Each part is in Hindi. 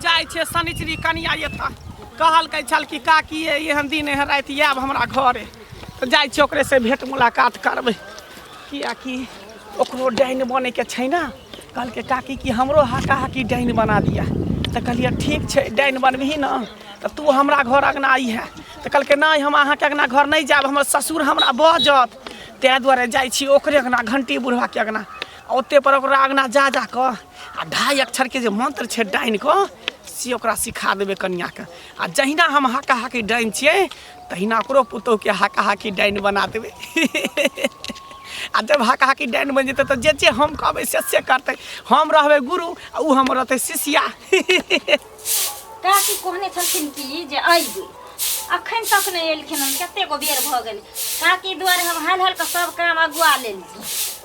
जाय छे शनिचरी कनिया ये था कहल के छल कि काकी एहन दिन है रात आब हमरा घरे तो जाय छे ओकरे से भेंट मुलाकात करबे किया कि ओकरो डाइन बने के छै ना कहल के काकी कि हमरो हाका हाकी डाइन बना दिया तो कहलिए ठीक छे डाइन बनबही ना तो तू हमरा घर अगना आई है तो कहल के नहीं हम अहाँ के अगना घर नहीं जाब हमर ससुर हमरा बजत तै दुआरे जाय छी ओकरे अगना घंटी बुढ़वा के अगना ओते पर ओकरा अगना जा क आ 2.5 अक्षर के जे मंत्र छे डाइन को से ओकरा सिखा देबे कन्या के आ जहिना हम हाका हाकी डाइन छिए तहिना ओकरो पुतौ के हाका हाकी डाइन बना देबे आ जब हाका हाकी डाइन बन जेते तो जे हम कहबे से करते हम रहबे गुरु आ उ हम रहते शिष्या काकी कहने छलखिन कि जे आइबे अखन तक नहीं एलखिन कते गो बेर भ गेल काकी द्वारे हम हाल हाल के सब काम अगुआ लेल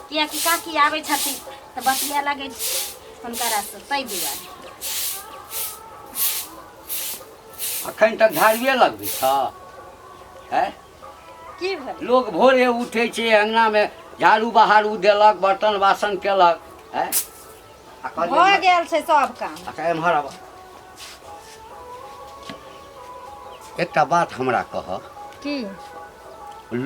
किया कि काकी आवे छथिन त बतिया लागे हुनकरा से तै दुआरे अखन तक झाड़िए लगबी छ है की भेल लोग भोरे उठे छे अंगना में झाड़ू बहारू देलक बर्तन बासन केलक है भ गेल छै सब काम अच्छा एम्हर आब एकटा बात हमरा कह की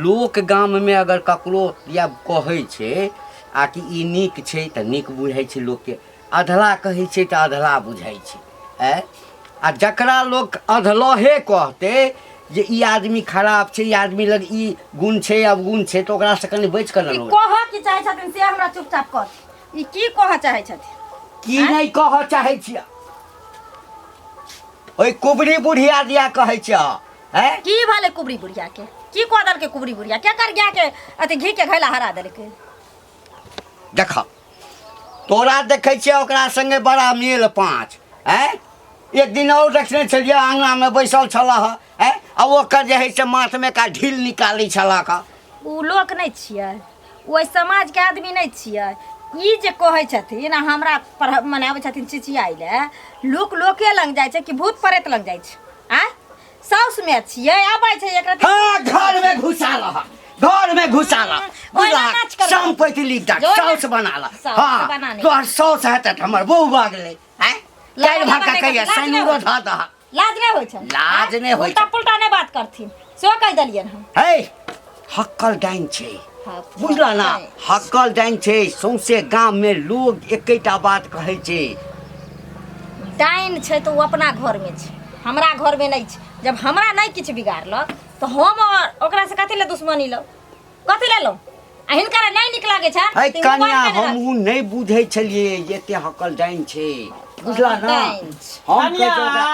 लोक गाम में अगर ककरो या कहै छै आ कि ई नीक छै त नीक बुझाइ छै लोक के अधला कहै छै त अधला बुझाइ छै आ जकरा लोक अधलहे कहते जे ई आदमी खराब छै ई आदमी लग ई गुण छै अवगुण छै तो ओकरा से कनी बच कर न कह की चाहे छथिन से हमरा चुपचाप कह ई की कह चाहे छथिन की नहीं कह चाहे छियै ओइ कुबरी बुढ़िया दिया कहै छै हैं की भले कुबरी बुढ़िया के की कह दल के कुबरी बुढ़िया क्या कर गया के अति घी के घैला हरा दल के देख तोरा देखै छियै ओकरा संगे बड़ा मेल पाँच हैं एक दिन और देखने छलिए आंगना में बैसल छला है आ ओकर जे है से माथ में का ढील निकाली छला का उ लोक नहीं छियै ओइ समाज के आदमी नहीं छियै ई जे कहै छथिन हमरा मने आबै छथिन चिचियाइ ले लोक लोके लग जाइ छै कि भूत प्रेत लग जाइ छै आ साउस में छियै आबै छै एकरा हां घर में घुसा रहा घर में घुसा ला शाम पैतली तक साउस बना ला हां तोहर साउस है त हमर बहू भाग ले हैं काल भाग का कहिया सैनुरो धा दा लाज नहीं होय छै लाज नहीं होय उल्टा पुल्टा नहीं बात करथिन सो कह दलियन हम हे हक्कल डाइन छै बुझला ना हक्कल डाइन छै सौंसे गांव में लोग एकेटा बात कहै छै डाइन छै तो अपना घर में छै हमरा घर में नहीं छै जब हमरा नहीं किछ बिगाड़लक तो हम ओकरा से कथि ले दुश्मनी लो कथि ले लो आ हिनकरा नहीं निक लागे छै है कन्या हमहु नहीं बुझै छलिए एते हक्कल डाइन छै बुझला ना हम कन्या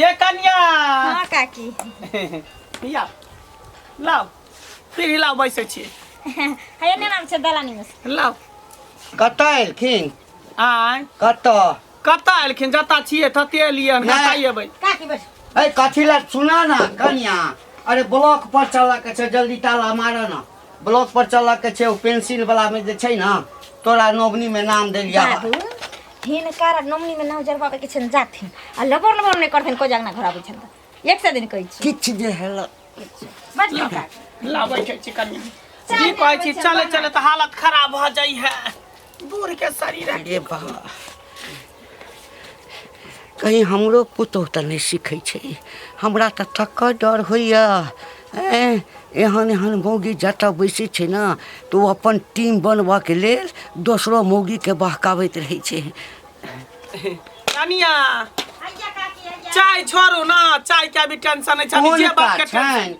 ये कन्या हां काकी या लाओ फिर लाओ बैसे छी है ने नाम छै दलानी में लाओ कत एलखिन आय कत एलखिन जता छिए तते एलियन कतै एबै काकी बैठ ए कथि ला सुना ना कन्या अरे ब्लॉक पर चला के छै जल्दी ताला मार ना ब्लॉक पर चला के छै पेंसिल वाला में जे छै ना तोरा नोबनी में नाम देलिया हिनकर नोमनी में नाम जरबाबे के छै जाथिन आ लबर लबर नहीं करथिन को जगना घर आबै छै त एक से दिन कहै छी किछ जे हेल बैठ ला ला बैठे छी कन्या जी कहै छी चले चले तो हालत खराब भ जाई है दूर के शरीर अरे बा कहीं हमरो पुतौह त नहीं सीखै छै हमरा त तक डर होइया एहन एहन मौगी जतऽ बैसे छै ना तो अपन टीम बनबा के लेल दोसरो मौगी के बहकावैत रहै छै कनिया चाय छोड़ू ना चाय के भी टेंशन नहीं छै जे बात के टेंशन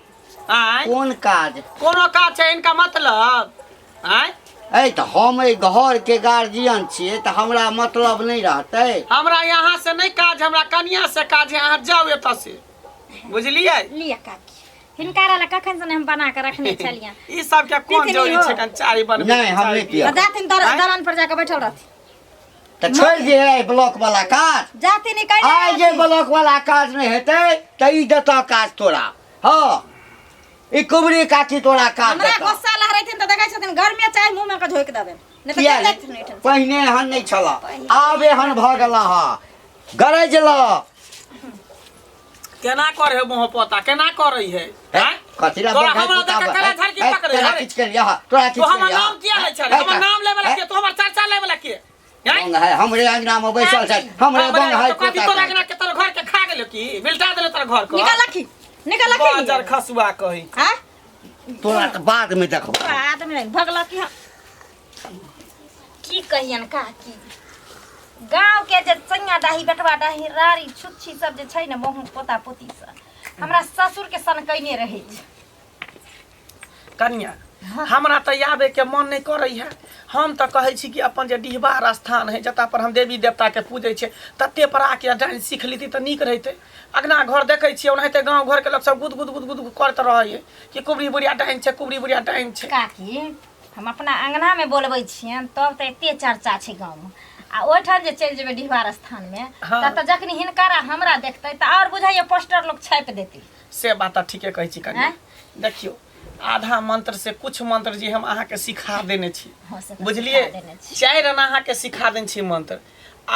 आय कोन काज कोनो काज छै इनका मतलब आय ए त हम ए घर के गार्जियन छिए त हमरा मतलब नहीं रहतै हमरा यहाँ से नहीं काज हमरा कनिया से काज है अहाँ जाओ एत से बुझलिए लिया काकी हिनकारा ला कखन से हम बना के रखने छलिया ई सब के कोन जरूरी छै कन चाय बनबे नहीं हम नहीं किया जातिन दलान पर जाके बैठल रहती त छोड़ दे है ब्लॉक वाला काज जातिन नहीं कहले आइ जे ब्लॉक वाला काज नहीं हेतै त ई देता काज तोरा हां ई कुबरी काकी तोरा काज हमरा गुस्सा लहरैथिन त देखै छथिन घर में चाय मुंह में के झोक देबे नहीं त देखैत नहीं पहिने हन नहीं छला आब एहन भ गेला हा गरज ल केना करे मोह पता केना करे है हैं कथि ला तोरा हमरा देख के कला झरकी पकड़े तोरा किछ कर लिया तोरा किछ तो कर हमर नाम किया ले छले हमर नाम लेबे ला के तो हमर चर्चा लेबे ला के बंग है हमरे अंगना में बैसल छै हमरे बंग है तो कथी तोरा अंगना के तोर घर के खा गेलो की मिलटा देले तोर घर को निकाल बाजार खसुआ कही हां तोरा त बाद में देखो बाद में भगला की कहियन का की गांव के जे सैया डाही बेटवा डाही रारी छुच्छी सब जे छै ने बहु पोता पोती सब हमरा ससुर के सन कइने रहै छै कन्या हमरा तो आबे के मन नहीं करे है हम तो कहे छी कि अपन जे डिहबार स्थान है जता पर हम देवी देवता के पूजे छे तते पर आके डाइन सीख लीती तो नीक रहते अगना घर देखे छिए ओनाहिते गांव घर के लोग सब गुद गुद गुद गुद करत रहे कि कुबरी बुढ़िया डाइन छे कुबरी बुढ़िया डाइन छे काकी हम अपना अंगना में बोलबै छियन तब तो एते चर्चा छै गांव में आ ओठन जे चल जेबे डिहबार स्थान में त त जखनी हिनकारा हमरा देखतै त और बुझाइए पोस्टर लोग छाप देती से बात ठीके कहै छी कन्या देखियो आधा मंत्र से कुछ मंत्र जी हम अहाँ के सिखा देने छी बुझलिए 4 आना अहाँ के सिखा देने छी मंत्र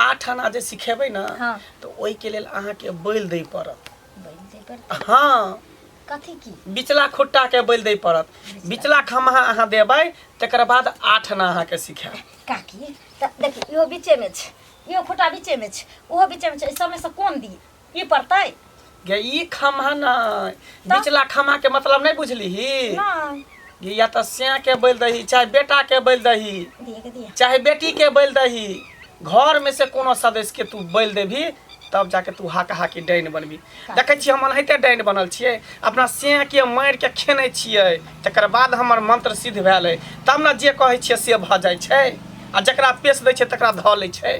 8 आना जे सिखेबै ना तो ओई के लेल अहाँ के बैल दै पड़त हां कथी की बिचला खुट्टा के बैल दै पड़त बिचला खमहा अहाँ देबै तकर बाद 8 आना अहाँ के सिखाएब काकी त देखि यो बीचे में छै यो खुट्टा बीचे में छै ओहो बीचे में छै ई सब में से कोन दी ई पड़तै गे ई खमहा ना बिचला खमा के मतलब नहीं बुझली ही नहीं या तो स्या के बैल दही चाहे बेटा के बैल दही चाहे बेटी के बैल दही घर में से कोनो सदस्य के तू बैल देभी तब जाके तू हाका हाकी डाइन बनबी देखे छी हम अनहिते डाइन बनल छिए अपना स्या के मार के खेने छिए तकर बाद हमर मंत्र सिद्ध भेल है तब ना जे कहै छिए से भ जाय छै आ जकरा पेश दै छै तकरा ध लै छै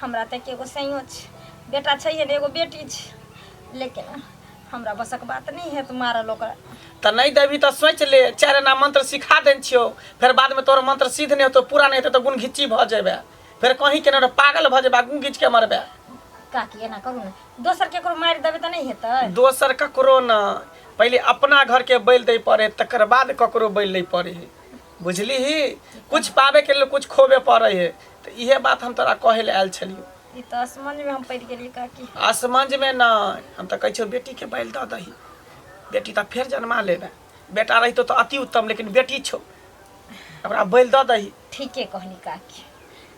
हमरा त एगो सैयो छै बेटा छै ने एगो बेटी छै लेकिन हमरा बसक बात नहीं है तुम्हारा लोग त नहीं देवी त सोच ले 4 आना मंत्र सिखा देन छियो फिर बाद में तोर मंत्र सिद्ध नहीं तो पूरा नहीं तो गुण घिची भ जेबे फिर कहीं के न पागल भ जेबा गुण घिच के मरबे काकी एना करू न दोसर केकरो मार देबे त नहीं हेतै दोसर ककरो न पहले अपना घर के बैल दे पड़े तकर बाद ककरो बैल नहीं पड़े है बुझली ही कुछ पावे के लिए कुछ खोबे पड़े है तो इहे बात हम तोरा कहे ले आयल छलियो ई त असमंज में हम पड़ गेली काकी असमंज में ना हम त कहै छौ बेटी के बैल द दही बेटी त फिर जन्मा लेबे बेटा रही तो अति उत्तम लेकिन बेटी छौ हमरा बैल द दही ठीके कहली काकी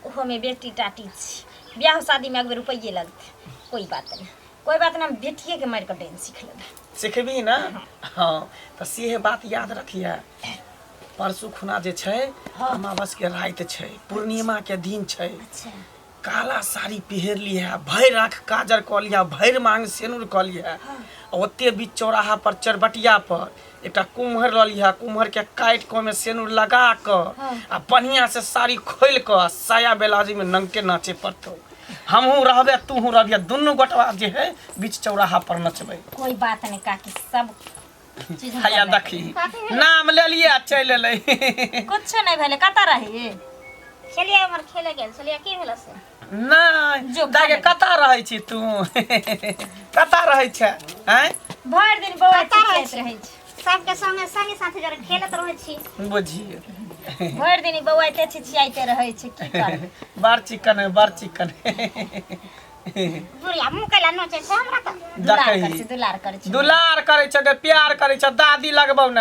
ओहो में बेटी टाटी छी ब्याह शादी में अगर रुपये लगते कोई बात नहीं हम बेटिए के मार के डाइन सीख लेबे सीखबी ना हां त सीहे बात याद रखिए परसू खुना जे छै अमावस के रात छै पूर्णिमा के दिन छै अच्छा काला साड़ी पहर लिया भैर आँख काजर क लिया भैर मांग सेनुर क लिया ओते बीच चौराहा पर चरबटिया पर एक कुम्हर ल लिया कुम्हर के काट के में सेनुर लगा क आ बढ़िया से साड़ी खोल क साया बेलाजी में नंगे नाचे पड़तो हमहू रहबे तूहू रहबे दुनू गोटवा जे है बीच चौराहा पर नचबे कोई बात नहीं काकी सब चीज हैया देखी नाम ले लिया चल ले कुछ नहीं भेले कता रही चलिए हमर खेले गेल चलिए की भेला से नहीं दागे कता रहै छी तू कता रहै छै हैं भर दिन बौआ चिचियात रहै छी सबके संगे साथे जरे खेलत रहै छी बुझिए भर दिन बौआ ते चिचियाते रहै छी की कर बार चिकन बुढ़िया मुंह कला नोचे छै हमरा त दुलार कर छी गे प्यार करे छ दादी लगबौ न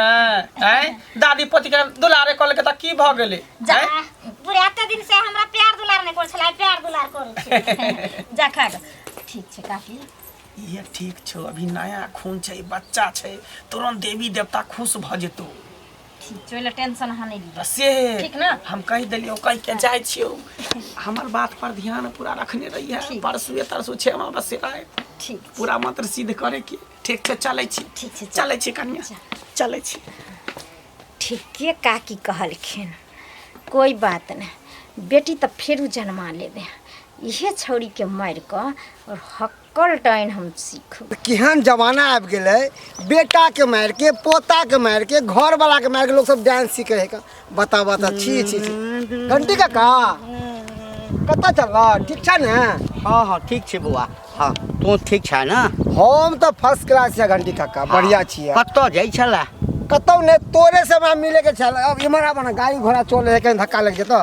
हैं दादी पति के दुलारे कल के त की भ गेलै बुढ़िया एते दिन से हमरा प्यार दुलार नहीं कर छला प्यार दुलार करै छी जा खा ठीक छै काकी ये ठीक छो अभी नया खून छै बच्चा छै तुरंत देवी देवता खुश भ जेतो ठीक चले टेंशन हा नहीं ली से ठीक ना हम कह दिलियो कह के जाय छियो हमर बात पर ध्यान पूरा रखने रही है परसुए तरसु छे हम बस आए ठीक पूरा मंत्र सिद्ध करे के ठीक छै चलै छी ठीक छै चलै छी कन्या चलै छी ठीके काकी कहलखिन कोई बात नहीं बेटी तो फेरू जन्मा लेबे इहे छौरी के मार क और हक्कल डाइन हम सीखब केहन जमाना आबि गेलै बेटा के मार के पोता के मार के घर वाला के मार के लोग सब डांस सीखे है का बता छी घंटी काका कता चलला ठीक छै ने हाँ ठीक छै बौआ हाँ तू ठीक छै ना हम तो फर्स्ट क्लास छै घंटी काका बढ़िया छियै कतौ जाइ छला कतौ ने तोरे से हमरा मिले के छल अब इमरा बना गाड़ी घोड़ा चले है कहीं धक्का लग जेतो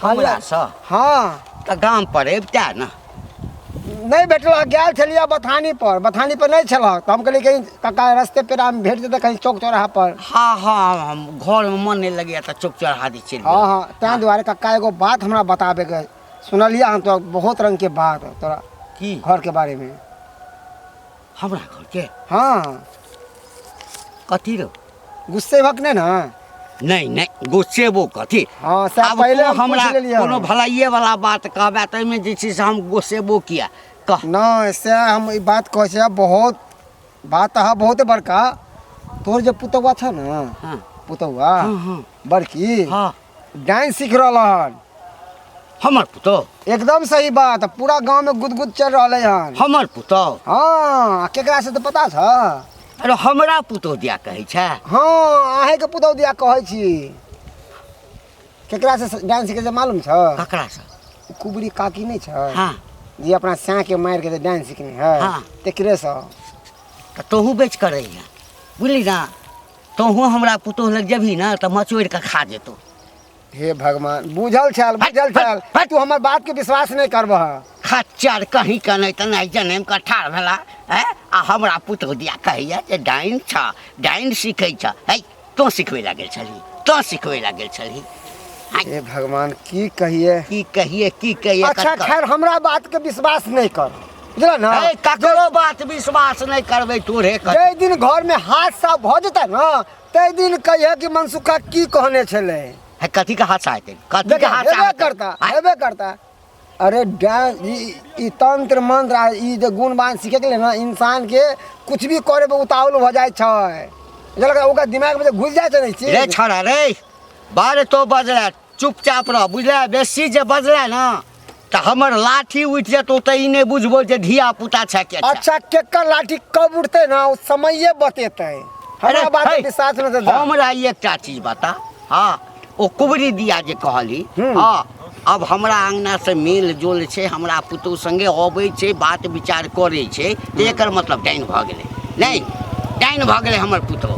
हमरा स हाँ त गाम पर एबता ना नहीं भेटल गेल छलिए बथानी पर नहीं छल तो हम कहलिए कहीं काका रास्ते पे हम भेट देते कहीं चौक चौराहा पर। हाँ हाँ हम घर में मन नहीं लगे तो चौक चढ़ा दी चल। हाँ हाँ तें दुआरे काका एगो बात हमरा बताबे के सुनलिए हम तो बहुत रंग के बात तोरा की घर के बारे में। हमरा घर के हाँ कथी रो गुस्से भक नहीं ना। नहीं नहीं गुस्से वो कथी। हाँ सब अब पहले तो हम हमरा पूछ लेलिए कोनो भलाइए वाला बात कहबे त में जे छै से हम गुस्से वो किया कह। ना ऐसे हम ई बात कहे छे बहुत बात है बहुत बड़का। तोर जो पुतौआ था ना हाँ पुतौआ हाँ हाँ बड़की हाँ डांस सीख रहल हमर पुतो एकदम सही बात पूरा गांव में गुदगुद चल रहले हन। हमर पुतो हाँ केकरा से तो पता था। अरे हमरा पुतो दिया कहै छै। हाँ आहे के पुतौ दिया कहै छी केकरा से डांस सीखे से मालूम छ। ककरा से कुबरी काकी नहीं छ हाँ जी अपना स्या के मार के डांस सीखने है हाँ। तेकरे से तो तोहू बेच करे है बुझली ना तोहू हमरा पुतो लग जभी ना तो मचोड़ के खा जेतो। हे भगवान बुझल छल तू हमर बात के विश्वास नहीं करबह। खच्चर कहीं का नहीं तो नहीं जनेम का ठाड़ भेला है आ हमरा पुतो दिया कहैया जे डाइन छ डाइन सीखै छ है तो सिखबै लागल छली तो सिखबै लागल छली। हे भगवान की कहिए की कहिए अच्छा खैर हमरा बात के विश्वास नहीं कर बुझल ना। ए ककरो बात विश्वास नहीं करबै तोरे कर। जे दिन घर में हाथ साफ भ जेतै ना ते दिन कहिए कि मनसुखा की कहने छले है कथी का हाथ आते कथी का हाथ हेबे करता। अरे डांस ई तंत्र मंत्र आ ई जे गुणवान सीखे के ना इंसान के कुछ भी करे पे उतावल हो जाए छै जलका ओकर दिमाग में घुस जाए छै नहीं चीज। रे छोड़ा रे बारे तो बजला चुपचाप रह बुझला बेसी जे बजला ना तो हमर लाठी उठ जेतो त ई नहीं बुझबो जे धिया पुता छै के। अच्छा केकर लाठी कब उठते ना उस समये बतेते हमरा बात के विश्वास न दे। हमरा एकटा चीज बता हाँ ओ कुबरी दिया जे कहली हाँ अब हमरा अंगना से मेल जोल छै हमरा पुतौ संगे अबै छै बात विचार करे छै एकर मतलब डाइन भ गेलै नहीं डाइन भ गेलै हमर पुतौ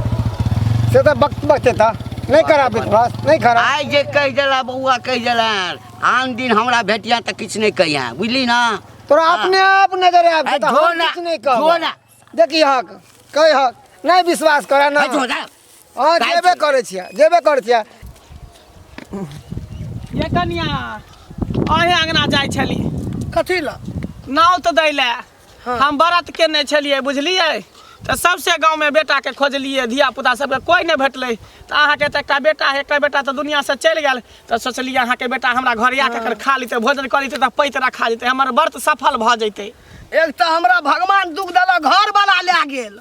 से तो वक्त बचते था नहीं करा विश्वास नहीं करा। आइ जे कह देला बउआ कह देला आन दिन हमरा भेटिया त किछ नहीं कहिया बुझली ना। तोरा अपने आप नजर आब त हम कुछ नहीं कहब देखी हक कह हक नहीं विश्वास करा ना। हां जेबे करे छिया ये कन्या अहे अंगना जाय छली कथी ला नाव तो दै ले हम व्रत केने छलिए बुझलिए तो सबसे गांव में बेटा के खोजलिए धिया पुता सबके कोई नहीं भेटले तो अहाँ के एकटा बेटा तो दुनिया से चल गेल तो सोचलिए अहाँ के बेटा हमरा घर आके खा लेते भोजन कर लेते तो पैतरा खा जेते हमर व्रत सफल भ जैते। एक तो हमरा भगवान दुख देला घर वाला ले गेल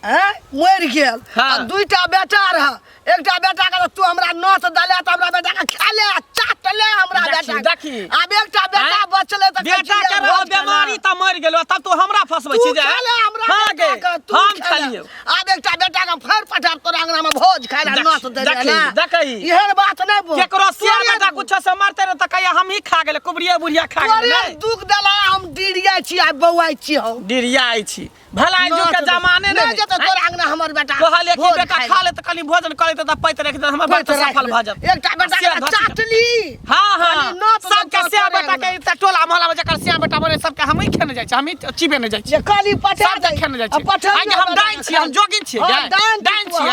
हैं मर गेल आ दुईटा बेटा रह एकटा बेटा के तू हमरा नौत दले त हमरा बेटा के खेले चाट ले हमरा बेटा देखी अब एकटा बेटा बचले त बेटा के रहो बीमारी त मर गेलो तब तू हमरा फसबै छी जे हां गे हम खालियो अब एकटा बेटा के फेर पठार तोरा अंगना में भोज खाइला नौत दले ना देखी इहन बात नहीं बोल केकरो सिया बेटा कुछ से मारते न त कहिया हम ही खा गेले कुबरिया बुढ़िया खा गेले दुख देला हम डिरिया छी आ बौआई छी हम डिरियाई छी भलाई जो के जमाने नहीं जते तोरा अंगना हमर बेटा कहले कि बेटा खा ले त कनी भोजन करे त पैत रख दे हमर बात सफल भ जात एकटा बेटा के चाटली हां सबके सिया बेटा के त टोला मोहल्ला में जकर सिया बेटा बने सबके हम ही खेने जाय छी हम ही चिबे ने जाय छी काली पटा सब खेने जाय छी आज हम डाइन छी हम जोगिन छी डाइन छी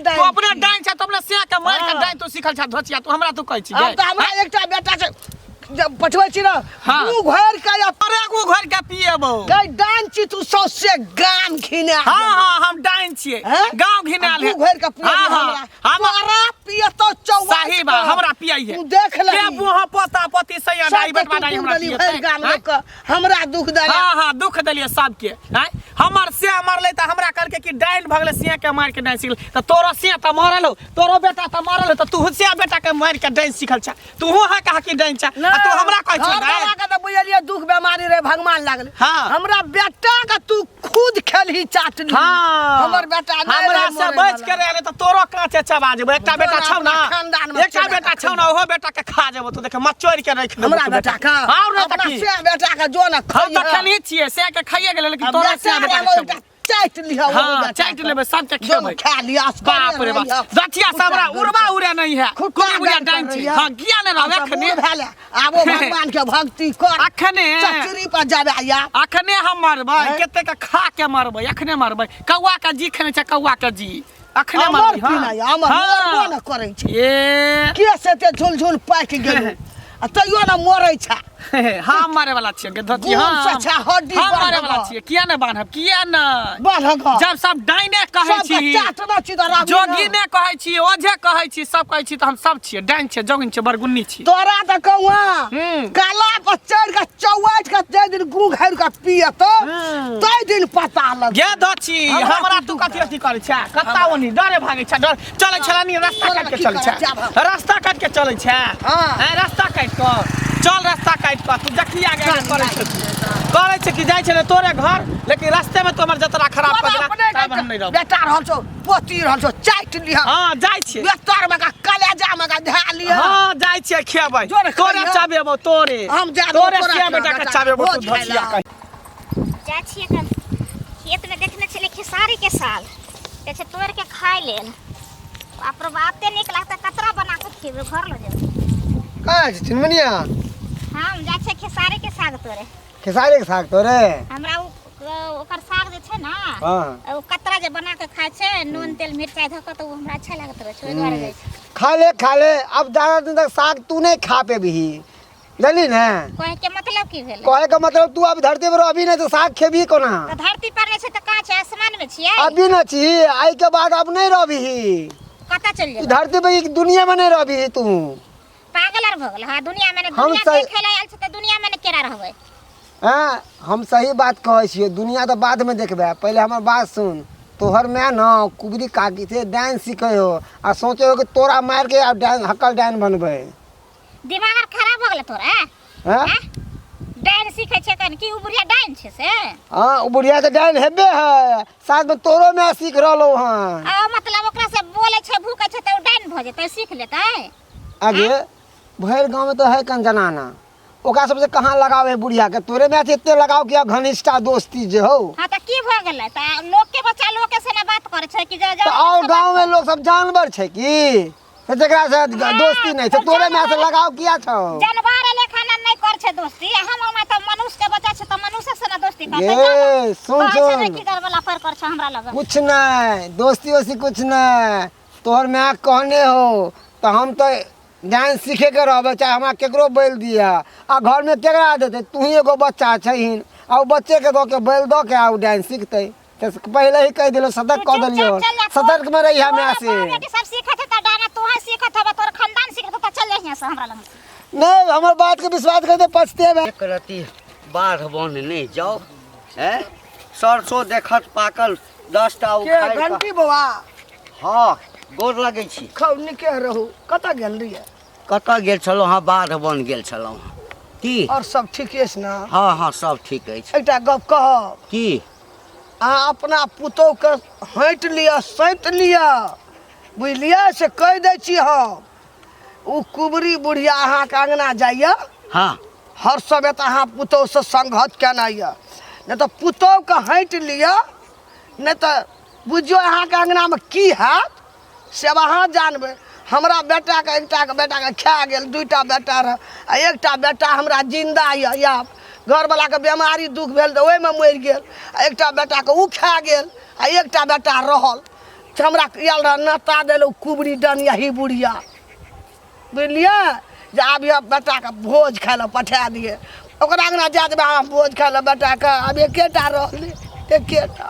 तू अपने डाइन छ त अपने सिया के मार के डाइन तू सिखल छ धोचिया तू हमरा तू कहै छी अब त हमरा एकटा बेटा से जब पठबै छी ना तू घर के या परेगु घर के पिएबो गई डाइन छी तू सौसे गाम घिने हां हम डाइन छी गांव घिनाल है तू घर के पिए हमरा हमरा पिए तो चौवा सही बा हमरा पियाई है तू देख ले के बुहा पोता पोती सैया दाई बटवा दाई हमरा पिए गाम लोग हमरा दुख दले हां दुख दलिए सबके हैं हमर से मरले त हमरा कहलके कि डाइन भगले सिया के मार के डाइन सिखल त तोरो सिया त मरल हो तोरो बेटा त मरल हो त तू सिया बेटा के मार के डाइन सिखल छ तू है कहा कि डाइन छ तू हमरा कहै छ हमरा के त बुझलिए दुख बीमारी रे भगवान लागल हमरा बेटा के तू खुद खेलही चाटली हमर बेटा हमरा से बच के रहले त तोरो काचे चबा जेबो एकटा बेटा छौ ना एकटा बेटा छौ ना ओहो बेटा के खा जेबो तू देख मचोड़ के रख दे हमरा बेटा का हां रे अपना से बेटा का जो ना हम त खली छिए से के खाइए गेले लेकिन तोरा से बेटा चाट लिया हाँ चाट लेबै सबके खेबै खा लिया बाप रे बाप दचिया सबरा उड़बा उड़े नहीं है कोई बुझा डाइन छी हां किया ने रहबे अखने भेले आबो भगवान के भक्ति कर अखने चचरी पर जाबे या अखने हम मरबै कते के खा के मरबै अखने मरबै कौआ के जी खेने छै कौआ के जी अखने मरबै हां मरबो न करै छै ए के से ते झुल झुल पाक गेल आ तैयो न मरै छै हम मारे वाला छियै गधती हां अच्छा हड्डी हम मारे वाला छियै किया ने बान्हब किया ने बान्हब जब सब डाइने कहै छी जोगी ने कहै छी ओझे कहै छी सब कहै छी त हम सब छियै डाइन छियै जोगिन छियै बरगुन्नी छियै तोरा त कौआ काला पर चढ़ के चौवाट के जे दिन गु घार के पियत तै दिन पता लग गे दची हमरा तू कथि अथि करै छै कत्ता ओनी डरे भागै छै डर चलै छलानी रास्ता काट के चलै छै रास्ता काट के चलै छै हां रास्ता काट के चल रास्ता काट के तू जखिया गे करे छै कि जाय छै तोरे घर लेकिन रास्ते में तो हमर जतरा खराब कर देला तब हम नहीं रहब बेटा रहल छौ पोती रहल छौ चाट लिया हां जाय छै बेटर में का कलेजा में का धा लिया हां जाय छै खेबै तोरे चाबेबो तोरे हम जा तोरे से बेटा के चाबेबो तू धसिया के जा छिए कल खेत में देखने छले खेसारी के साल कहै छै तोड़ के खाय लेल बाप रे बाप ते नीक लागता कतरा बना के खेबै घर ल जेबै का छै चिनमनिया हम जा छै खेसारी के साग तोड़े खेसारी के साग तोरे हमरा ओकर साग जे छै ना हां ओ कतरा जे बना के खाय छै नून तेल मिरचाई धऽ के तो हमरा अच्छा लागत रहे छै ओइ दुआरे जाइ छै खा ले अब ज्यादा दिन तक साग तू नहीं खा पे भी जानी ना कहे के मतलब की भेल कहे का मतलब तू अब धरती पर अभी नहीं तो साग खेबी कोना तो धरती पर नहीं छै त कहां छै आसमान में छियै अभी न छी आई के बाद अब नहीं रहबी कता चल जेबै धरती पे दुनिया में नहीं रहबी तू पागल आर भ गेल हां दुनिया में हम दुनिया सही- देखे ला आयल छै त दुनिया में केरा रहबै हाँ हम सही बात कहै छियै दुनिया तो बाद में देखबे पहले हमार बात सुन तोहर में न कुबरी काकी थे डांस सीखे हो आ सोचे हो कि तोरा मार के अब डांस हकल डांस बनबे दिमाग आर खराब भ गेल तोरा हाँ डाइन सीखे छै कन की उ बुढ़िया डाइन छै से हाँ वो बुढ़िया तो डांस हेबे है साथ में तोरो में सीख रहलो हाँ आ मतलब ओकरा से बोले छै भूखे छै त उ डाइन भ जेतै सीख लेतै आगे भैर गांव में तो है कन जनाना ओकरा सबसे कहाँ लगाव है बुढ़िया के तोरे में इतने लगाव किया घनिष्ठा दोस्ती जे हो हां त की भ गेलै त लोग के बच्चा लोग के से ना बात करे छै कि तो और गांव में लोग सब जानवर छै की तो जकरा से दोस्ती नहीं छै तोरे में से लगाव किया छौ जानवर लेखा ना नहीं कर छै दोस्ती हम त मनुष्य के बच्चा छै त मनुष्य से ना दोस्ती करतै ये सुन सुन की करबला पर कर छै हमरा लग कुछ नहीं दोस्ती वोस्ती कुछ नहीं तोहर में कहने हो तो हम तो डांस सीखे के रहबे चाहे हमरा केकरो बैल दिया आ घर में केकरा देते तू ही एगो बच्चा छहीन आ बच्चे के दो के बैल दो के आ डांस सीखते तो पहले ही कह दिलो सतर्क कर दिलियो सतर्क में रही हमें से सब सीखत त डाना तू है सीखत हबे तोर खानदान सीखत त चल जाइए से हमरा लग नहीं हमार बात के विश्वास करते पछते में एक रति बाढ़ बन नहीं जाओ है सरसों देखत पाकल 10 टा के उखाड़ के घंटी बाबा हाँ गोर लगै छी खौ निके रहू कता गेल रहिए कतऽ गेल छलहुँ हाँ बाढ़ बन गेल छलहुँ की और सब ठीके छै ना हाँ हाँ सब ठीक अछि एकटा गप कहब की अहाँ अपना पुतोह के हँट लिअ सैंत लिअ बुझलियै से कह दै छी हम उ कुबरी बुढ़िया अहाँके अङ्गना जाइए हाँ हर समय तऽ अहाँ पुतोह से संघत केना यऽ नहि तऽ पुतोहके हँट लिअ नहि तऽ बुझियौ अहाँके अङ्गनामे की हैत से अब अहाँ जानबै हमरा बेटाके एकटाके बेटाके खा गेल 2टा बेटा रह आ एकटा बेटा हमरा जिन्दा यऽ आब घरवलाके बीमारी दुख भेल तऽ ओहिमे मरि गेल आ एकटा बेटाके उ खा गेल आ एकटा बेटा रहल तऽ हमरा आयल रह नाता देलहुँ कुबरी डनिया ही बुढ़िया बुझलियै जे आब यह बेटाके भोज खाय लए पठा दिए ओकरा अङ्गना जा देबै अहाँ भोज खाय लए बेटाके आब एकेटा रहलै एकेटा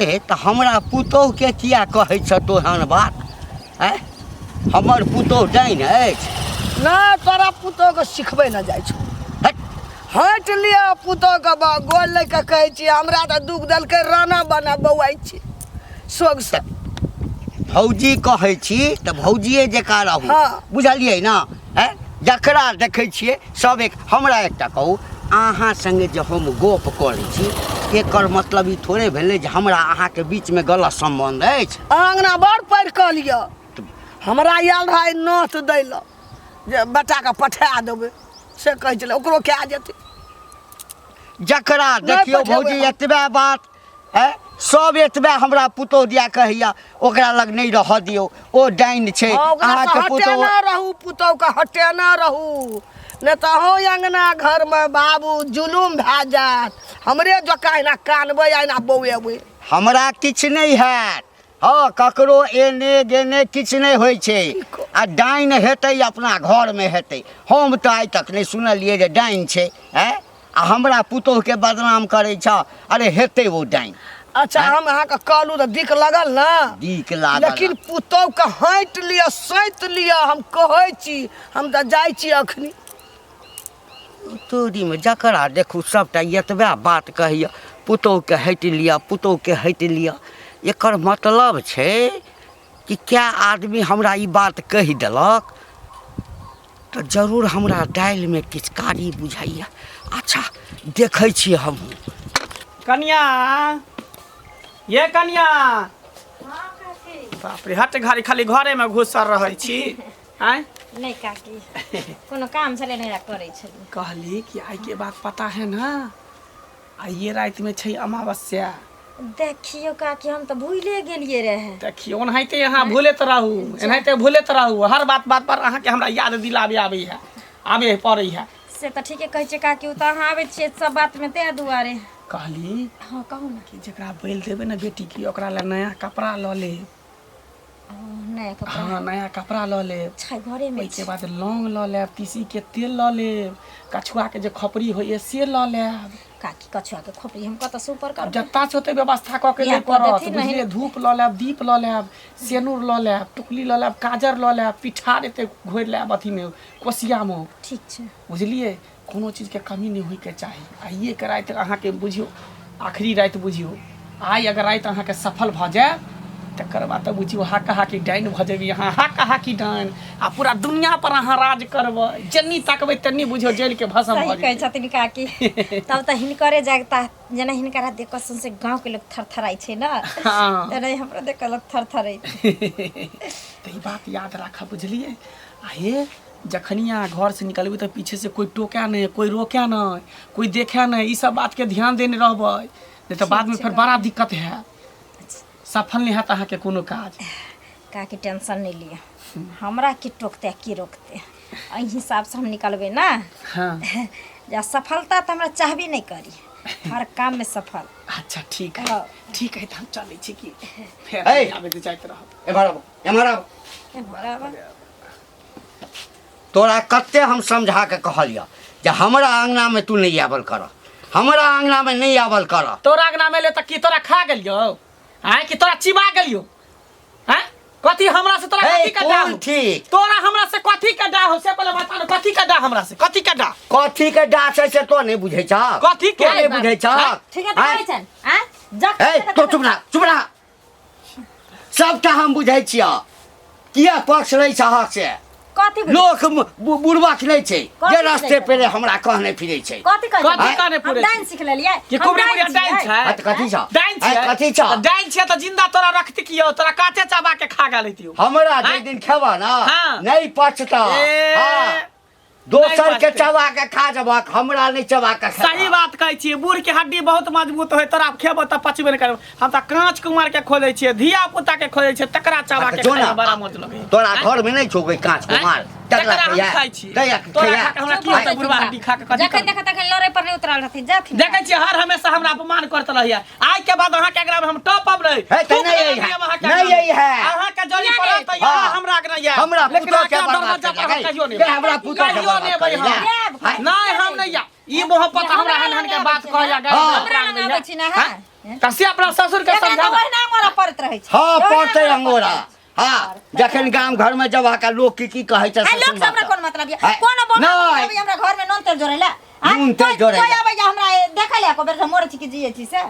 ए तऽ हमरा पुतोहके किया कहै छ तोहन बात आँय हमर पुतोह डाइन अछि नहि तोरा पुतोहके सिखबै न जाइ छौ हट हँट लिअ पुतोहके गोल लऽ कऽ कहै छियै हमरा तऽ दुख देलकै राना बना बौआइ छी सोग से भौजी कहै छी तऽ भौजिए जकाँ रहू हाँ। बुझलियै ने आँय जकरा देखै छियै सब एक हमरा एकटा कहू अहाँ सङ्गे जे हम गप करै छी एकर मतलब ई थोड़े भेलै जे हमरा अहाँके बीचमे गलत सम्बन्ध अछि अङ्गना बड़ पढ़ि कऽ लिअ हमरा आयल रहै नोत दै लए जे बेटाके पठा देबै से कहै छलै ओकरो कए जेतै जकरा देखियौ पठेबै भौजी हम। एतबे बात सब एतबे हमरा पुतोह दिया कहैया ओकरा लग नहीं रह दियौ ओ डाइन छै अहाँके हटे पुतोह ना रहू पुतोह के हटे ना रहू नहीं तो हो अंगना घर में बाबू जुलूम भए जात हमरे जका ना कानबे ना बौएबै हमरा किछु नहीं हैत हाँ ककरो एने गेने किछु नहीं होइ छै आ डाइन हेतै अपना घरमे हेतै हम तऽ आइ तक नहीं सुनलियै जे डाइन छै आ हमरा पुतोहके बदनाम करै छ अरे हेतै ओ डाइन अच्छा हम अहाँ के कहलू तो दिक लगल ना दीक लागल लेकिन पुतोह के हट लिया सैत लिया हम कहै छी हम तो जाइ छी अखनी तोरीमे जकरा देखू सबटा एतबे बात कहैया पुतोहके हटि लिअ पुतोहके हटि लिअ एकर मतलब छै कि क्या आदमी हमरा ई बात कहि देलक तऽ जरूर हमरा दालिमे किछु कारी बुझाइया अच्छा देखै छियै हमहूँ कनिया ये कनिया बाप रे हट घारी खाली घरे में घुसल रहै छी आय नहीं काकी कोनो काम छले नहीं करे छली कहली कि आइ के बात पता है ना आइए रात में छै अमावस्या देखियो काकी हम तो भूले गेलिए रहे देखियो ओनाहिते यहाँ भूलैत रहू एनाहिते भूलैत रहू हर बात बात पर अहाँके हमरा याद दिलाबे आबे पड़ै है से तो ठीके कहै छै काकी उत अहाँ आबै छियै सब बात में ते दुआरे कहली हाँ कहू ना कि जकरा बैल देबै ना बेटी की ओकरा ले नया कपड़ा लऽ ले नया कपड़ा हाँ नया कपड़ा लऽ ले छै घरे में ओहिके बाद लौंग लऽ लेब तीसी के तेल लऽ लेब कछुआ के जे खपरी होइए से लऽ लेब काकी कछुआ के खोपड़ी हम कत सुपर अब कर जत्ता छै ओते व्यवस्था कऽ के ले इहाँ कऽ पड़त देथिन बुझलिए नहीं। धूप लऽ लेब दीप लऽ लेब सेनुर लऽ लेब टुकली लऽ लेब काजर लऽ लेब पिठार एते घोरि लेब अथीमे कोसियामे ठीक छै बुझलिए कोनो चीजके कमी नहीं होइके चाही आइए के राति अहाँके बुझियौ आखिरी राति बुझियौ आइ अगर राति अहाँके सफल भऽ जाए तकर बाद तऽ बुझियौ हाका हाकी डाइन भऽ जेबै अहाँ हाका हाकी डाइन आ पूरा दुनिया पर अहाँ राज करबै जन्नी तकबै तन्नी बुझियौ जेल के भसम सही भऽ कहै जेतै छथिन काकी तब तऽ हिनकरे जागता जेना हिनकरा देख कऽ सुन से गाँव के लोग थरथराइ छै ना हाँ। तेना हमरा देख कऽ लोग थरथराइ तऽ ई बात याद राखब बुझलिए आ ये जखनिया घर से निकलबै तऽ पीछे से कोई टोकै नहीं कोई रोकै नहीं कोई देखे नहीं ई सब बात के ध्यान देने रहबै नहीं तो बाद में फिर बड़ा दिक्कत है सफल नहीं हैत अहाँके कोनो काज काकी टेंशन नहीं लिया हमरा की टोकते की रोकते एहि हिसाब से हम निकलबै ना हाँ जा सफलता तो हमरा चाहबे नहीं करी हर काम में सफल अच्छा ठीक है हाँ। ठीक है तो हम चलै छी कि फेर ए! आबे के जाइत रहब एम्हर आब बराबर तोरा कते हम समझा के कहलिया जे हमरा अंगना में तू नहीं आवल कर हमरा अंगना में नहीं आवल कर तोरा अंगना में ले त की तोरा खा गेलियो आय कि तोरा चिबा गेलियो हैं कथी हमरा से तोरा हे, कथी का डा कोन ठीक? तोरा हमरा से कथी का डा हो से पहले बता न कथी का डा हमरा से कथी का डा कथी के डाक छै से तो नहीं बुझै छ कथी के? तो नहीं बुझै छ ठीक है तो कहै छन आ जक ए तो चुप रह सबटा हम बुझै छियै किया पक्ष लै छहक से कथी लोक बुढ़बक नहीं छै कथी जे रास्ते बुझै पे हमरा कहने फिरै छै कथी कहै कथी छै? कहने पुरै हम डाइन सीख लेलियै कि हम कुबरी डाइन बुढ़िया डाइन छियै। छै हत कथी छ डाइन छै कथी छ त डाइन छै त जिंदा तोरा रखती कियो तोरा काटे चाबा के खा गेलैतियो हमरा जे हैं? दिन खेबा ना हाँ। नहीं पचता ए, हाँ दोसर नहीं के पचतै। चबा के खा जबक हमरा नहीं चबा के खेबा। सही बात कहै छियै बूढ़ के हड्डी बहुत मजबूत होय तोरा खेबो त पचबे नहीं करब हम त कांच कुमार के खोदै छियै धिया पुता के खोदै छियै तकरा चाबा के जो ना, खाए बड़ा मौज लगै तोरा घर में नहीं छौ कोई कांच कुमार तकरा हम खाइ छी तोरा खा के हमरा की होतै बुढ़वा हड्डी खा के कथी जखन करब? देख तखन लड़े पर नहीं उतरल रहती जाथिन देखै छियै हर हमेशा हमरा अपमान करत रहैया आइ के बाद अहाँ के एकरा में हम टॉप अप रही है तो नहीं यही है नहीं यही है अहाँ के जड़ी किया पड़त त नहीं? यहाँ हाँ। हमरा के नहीं है हमरा लेकिन पुतोह के आके बर्बाद दरवाजा पर कर हम कहियो नहीं दे हमरा पुतोह के कहियो नहीं बर्बाद भाई कर हम दे। नहीं हम नहीं या ई मोहब्बत हमरा हन के बात कहया गए हाँ। हमरा लग आबै छी ना हां कसी अपना ससुर के एका समझा तो ओहिना मोरा पड़त रहै छै हाँ ओहिना पड़ते मोरा अंगोरा हाँ जखन गांव घर में जब आका लोग की कहै छै आ लोग से हमरा कोन मतलब ये कोन बोल नहीं अभी हमरा घर में नून तेल जोड़ैला नून तेल जोड़ैला। कोई आबै जा हमरा देखले को बेर मोर छी कि जिए छी से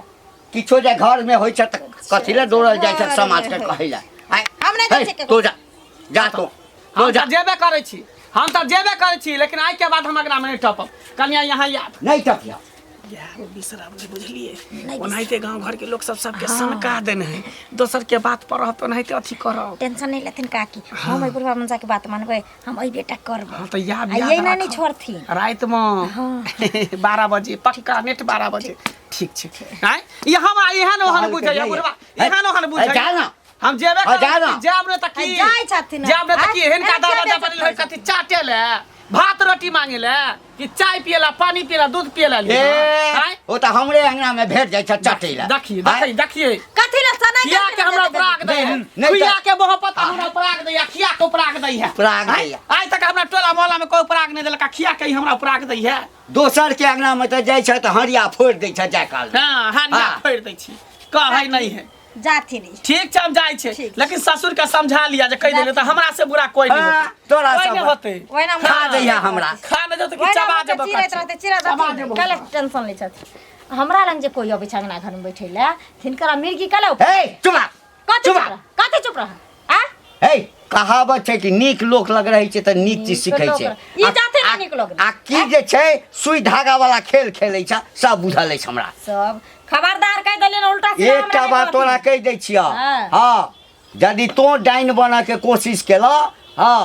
किछो जे घर में होइ छै त कथि ले दौड़ल जाइ छै समाज के कहै ला हम नहीं जाय छै तो जा तो हम त जेबे करै छी हम त जेबे करै छी लेकिन आइ के बाद हम एकरा में नहीं टॉप अप कन्या यहाँ याद नहीं टपिया यार बिसरा बुझलिए ओनाहिते गांव घर के लोग सब सबके सनका देने हैं दोसर के बात पर रहत ओनाहिते अथी करब टेंशन नहीं लेथिन काकी हम ओइ बुढ़वा मनसा के बात मानबै हम ओइ बेटा करब हाँ तो याद आ याद ये ना नहीं राखब। छोड़थिन रात में 12 बजे पक्का नेट 12 बजे ठीक छै हैं ये हमरा एहन ओहन बुझै है बुढ़वा एहन ओहन बुझै जा ना हम जेबे जा ना। जाब ने त की जाय छथिन ना। जाब ने त की आँय? हिनका दरवाजा पर ले कथि चाटे ले भात रोटी मांगे ले कि चाय पियला पानी पियला दूध पियला ले हैं ओ त हमरे अंगना में भेट जाइ छ चटेला देखिए देखिए देखिए कथी ला सना खिया के हमरा पराग दे है नहीं खिया तो- के मोहब्बत हमरा पराग दे है खिया के पराग दे है पराग हैं? दैया। आज तक हमरा टोला मोहल्ला में कोई पराग नहीं देलका खिया के ही हमरा पराग दे है दोसर के अंगना में त जाइ छ त हरिया फोड़ दै छ जाय काल में। हां हानिया हाँ। फोड़ दै छी कहै नहीं है जाथिन ई। ठीक छै हम जाइ छै ठीक। लेकिन ससुर के समझा लिया जे कह देले त हमरा से बुरा कोई नहीं हाँ, होतै तोरा कोई सब नहीं होतै ओहिना खा दैया हमरा खा न जत कि ओहिना चबा मुँह देब के चिरैत रहतै चिरा चबा देथिन देब कले टेंशन लै छथिन हमरा लंग जे कोई अबै छ अंगना घर में बैठे ले तिनकरा मिर्गी कले हे चुप कथी चुप चुप रह कथी चुप रह आ हे कहावत छै कि नीक लोक लग रहै छै त नीक चीज सिखै लोक छै ई जाते ना नीक लोक आ की जे छै सुई धागा वाला खेल खेलै छ सब बुझल अछि हमरा सब खबरदार कह देलियन उल्टा सीधा एकटा हमरा बात नहीं तोरा कहथिन। कह दै छिय हाँ। हाँ यदि तो डाइन बना के कोशिश केला हाँ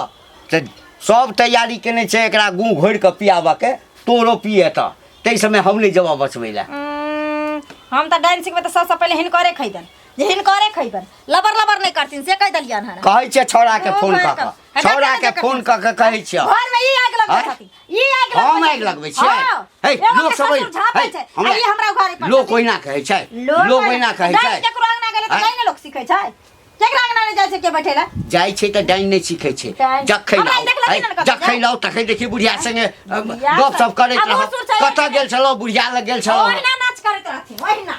त सब तैयारी केने छै एकरा गूँ घोरि के पियाबऽ के तोरो पिए त तै समय हम नहीं जवाब बचबै ला हम त डांस सिखबे त सबसे पहले हिनकरे खैदन जे हिनकरे खैबन लबर लबर नहीं करथिन से कह देलियन हन कहै छै छौड़ा के फोन ओ, क के है, छौड़ा के देखा, फोन क के कहै छिय घर में ई आग लगबै हाँ? छथिन ई आग लगबै हम आगि छथिन। लगबै छियै हाँ। हे एगो लोक के सब ससुर झाँपै छै, आ ई हमरा घरे पर लोक छथिन। ओहिना कहै छै लोक ओहिना कहै डांस छै केकरो अंगना गेले त हाँ? कहीं लोग सीखै छै केकरा अंगना नहीं जाय छै के बैठे ला जाइ छै त डाइन नहीं सीखै छै डाइन। जखै हमरा लाउ देखलखिन हन कतऽ जखै जाय? लाउ तखै देखि बुढ़िया संगे बुढ़िया गप सब करैत आ रह भसुर छै कतऽ गेल छलौ बुढ़िया लग गेल छलौ ओहिना नाच करैत रहथिन ओहिना